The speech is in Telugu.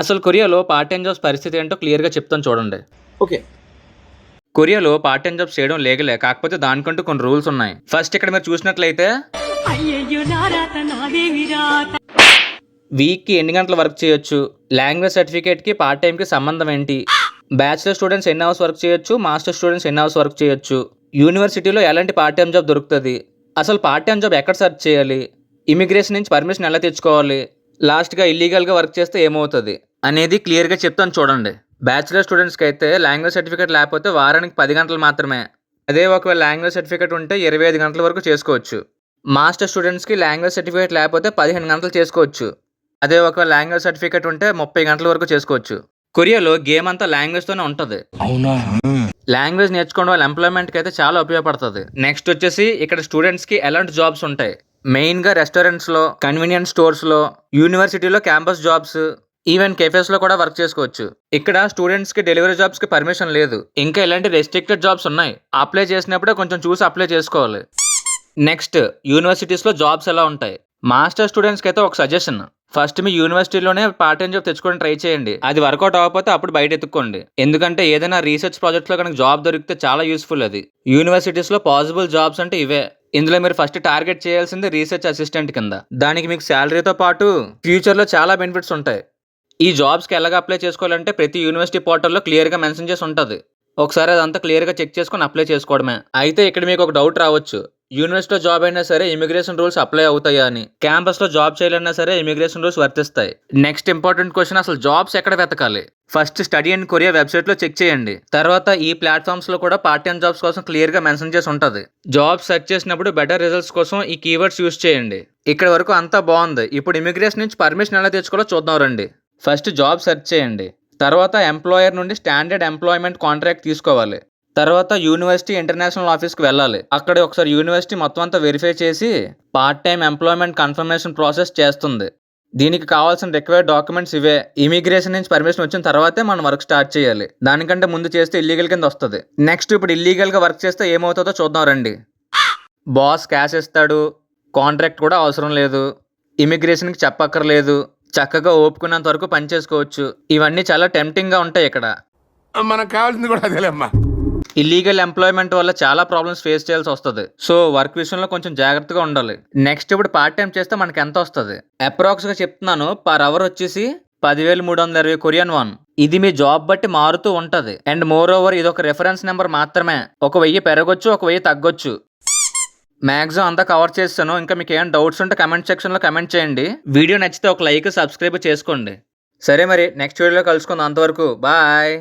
అసలు కొరియాలో పార్ట్ టైమ్ జాబ్స్ పరిస్థితి ఏంటో క్లియర్‌గా చెప్తాను చూడండి. ఓకే. కొరియాలో పార్ట్ టైమ్ జాబ్స్ చేయడం లీగలే. కాకపోతే దానికంటూ కొన్ని రూల్స్ ఉన్నాయి. ఫస్ట్ ఇక్కడ మీరు చూసినట్లయితే అయ్యయ్యో నా రాత నాదేవి రాత. వీక్‌కి ఎన్ని గంటలు వర్క్ చేయొచ్చు? లాంగ్వేజ్ సర్టిఫికేట్‌కి, పార్ట్ టైమ్‌కి సంబంధం ఏంటి? బ్యాచిలర్ స్టూడెంట్స్ ఎన్ని అవర్స్ వర్క్ చేయొచ్చు? మాస్టర్ స్టూడెంట్స్ ఎన్ని అవర్స్ వర్క్ చేయొచ్చు? యూనివర్సిటీలో ఎలాంటి పార్ట్ టైమ్ జాబ్ దొరుకుతది? అసలు పార్ట్ టైమ్ జాబ్ ఎక్కడ సెర్చ్ చేయాలి? ఇమిగ్రేషన్ నుంచి పర్మిషన్ ఎలా తెచ్చుకోవాలి? లాస్ట్‌గా ఇల్లీగల్‌గా వర్క్ చేస్తే ఏమవుతది? అనేది క్లియర్‌గా చెప్తాను చూడండి. బ్యాచిలర్ స్టూడెంట్స్‌కి అయితే లాంగ్వేజ్ సర్టిఫికేట్ లేకపోతే వారానికి 10 గంటలు మాత్రమే. అదే ఒకవేళ లాంగ్వేజ్ సర్టిఫికేట్ ఉంటే 25 గంటల వరకు చేసుకోవచ్చు. మాస్టర్ స్టూడెంట్స్‌కి లాంగ్వేజ్ సర్టిఫికేట్ లేకపోతే 15 గంటలు చేసుకోవచ్చు. అదే ఒకవేళ లాంగ్వేజ్ సర్టిఫికేట్ ఉంటే 30 గంటల వరకు చేసుకోవచ్చు. కొరియాలో గేమ్ అంతా లాంగ్వేజ్‌తోనే ఉంటది. అవునా? లాంగ్వేజ్ నేర్చుకోవడం వల్ల ఎంప్లాయ్‌మెంట్‌కి అయితే చాలా ఉపయోగపడుతది. నెక్స్ట్ వచ్చేసి ఇక్కడ స్టూడెంట్స్‌కి ఎలాంటి జాబ్స్ ఉంటాయి? మెయిన్‌గా రెస్టారెంట్స్‌లో, కన్వీనియన్స్ స్టోర్స్‌లో, యూనివర్సిటీలో క్యాంపస్ జాబ్స్, ఈవెన్ కెఫేస్‌లో కూడా వర్క్ చేసుకోవచ్చు. ఇక్కడ స్టూడెంట్స్‌కి డెలివరీ జాబ్స్‌కి పర్మిషన్ లేదు. ఇంకా ఇలాంటి రెస్ట్రిక్టెడ్ జాబ్స్ ఉన్నాయి. అప్లై చేసినప్పుడే కొంచెం చూసి అప్లై చేసుకోవాలి. నెక్స్ట్ యూనివర్సిటీస్‌లో జాబ్స్ ఎలా ఉంటాయి? మాస్టర్ స్టూడెంట్స్‌కి అయితే ఒక సజెషన్. ఫస్ట్ మీ యూనివర్సిటీలోనే పార్ట్ టైమ్ జాబ్ తెచ్చుకోవడానికి ట్రై చేయండి. అది వర్కౌట్ అవ్వకపోతే అప్పుడు బయట ఎత్తుక్కోండి. ఎందుకంటే ఏదైనా రీసెర్చ్ ప్రాజెక్ట్స్‌లో కనుక జాబ్ దొరికితే చాలా యూస్‌ఫుల్ అది. యూనివర్సిటీస్‌లో పాసిబుల్ జాబ్స్ అంటే ఇవే. ఇందులో మీరు ఫస్ట్ టార్గెట్ చేయాల్సింది రీసెర్చ్ అసిస్టెంట్ కింద. దానికి మీకు శాలరీతో పాటు ఫ్యూచర్‌లో చాలా బెనిఫిట్స్ ఉంటాయి. ఈ జాబ్స్‌కి ఎలాగ అప్లై చేసుకోవాలంటే ప్రతి యూనివర్సిటీ పోర్టల్‌లో క్లియర్‌గా మెన్షన్ చేసి ఉంటది. ఒకసారి అదంతా క్లియర్‌గా చెక్ చేసుకొని అప్లై చేసుకోవడమే. అయితే ఇక్కడ మీకు ఒక డౌట్ రావచ్చు. యూనివర్సిటీలో జాబ్ అయినా సరే ఇమిగ్రేషన్ రూల్స్ అప్లై అవుతాయా అని. క్యాంపస్‌లో జాబ్ చేయాలన్నా సరే ఇమిగ్రేషన్ రూల్స్ వర్తిస్తాయి. నెక్స్ట్ ఇంపార్టెంట్ క్వశ్చన్, అసలు జాబ్స్ ఎక్కడ వెతకాలి? ఫస్ట్ స్టడీ అండ్ కొరియా వెబ్సైట్లో చెక్ చేయండి. తర్వాత ఈ ప్లాట్ఫామ్స్లో కూడా పార్ట్ టైం జాబ్స్ కోసం క్లియర్‌గా మెన్షన్ చేసి ఉంటది. జాబ్ సెర్చ్ చేసినప్పుడు బెటర్ రిజల్ట్స్ కోసం ఈ కీవర్డ్స్ యూస్ చేయండి. ఇక్కడ వరకు అంతా బాగుంది. ఇప్పుడు ఇమిగ్రేషన్ నుంచి పర్మిషన్ ఎలా తెచ్చుకోవాలో చూద్దాం రండి. ఫస్ట్ జాబ్ సెర్చ్ చేయండి. తర్వాత ఎంప్లాయర్ నుండి స్టాండర్డ్ ఎంప్లాయ్మెంట్ కాంట్రాక్ట్ తీసుకోవాలి. తర్వాత యూనివర్సిటీ ఇంటర్నేషనల్ ఆఫీస్కి వెళ్ళాలి. అక్కడ ఒకసారి యూనివర్సిటీ మొత్తం అంతా వెరిఫై చేసి part time employment confirmation process చేస్తుంది. దీనికి కావాల్సిన రిక్వైర్డ్ డాక్యుమెంట్స్ ఇవే. ఇమిగ్రేషన్ నుంచి పర్మిషన్ వచ్చిన తర్వాతే మనం వర్క్ స్టార్ట్ చేయాలి. దానికంటే ముందు చేస్తే ఇల్లీగల్ కింద వస్తుంది. నెక్స్ట్ ఇప్పుడు ఇల్లీగల్గా వర్క్ చేస్తే ఏమవుతుందో చూద్దాం రండి. బాస్ క్యాష్ ఇస్తాడు. కాంట్రాక్ట్ కూడా అవసరం లేదు. ఇమిగ్రేషన్కి చెప్పక్కర్లేదు. చక్కగా ఓపుకున్నంత వరకు పని చేసుకోవచ్చు. ఇవన్నీ చాలా టెంప్టింగ్గా ఉంటాయి ఇక్కడ. మనకు కావాల్సింది కూడా అదేలేమ్మా. ఇల్లీగల్ ఎంప్లాయ్మెంట్ వల్ల చాలా ప్రాబ్లమ్స్ ఫేస్ చేయాల్సి వస్తుంది. సో వర్క్ విషయంలో కొంచెం జాగ్రత్తగా ఉండాలి. నెక్స్ట్ ఇప్పుడు పార్ట్ టైం చేస్తే మనకి ఎంత వస్తుంది? అప్రాక్స్గా చెప్తున్నాను, పర్ అవర్ వచ్చేసి 10,320 కొరియన్ వాన్. ఇది మీ జాబ్ బట్టి మారుతూ ఉంటది. అండ్ మోర్ ఓవర్ ఇది ఒక రెఫరెన్స్ నెంబర్ మాత్రమే. 1,000 పెరగొచ్చు, 1,000 తగ్గొచ్చు. మ్యాక్సిమం అంతా కవర్ చేస్తాను. ఇంకా మీకు ఏమైనా డౌట్స్ ఉంటే కమెంట్ సెక్షన్లో కమెంట్ చేయండి. వీడియో నచ్చితే ఒక లైక్, సబ్స్క్రైబ్ చేసుకోండి. సరే మరి నెక్స్ట్ వీడియోలో కలుసుకుందాం. అంతవరకు బాయ్.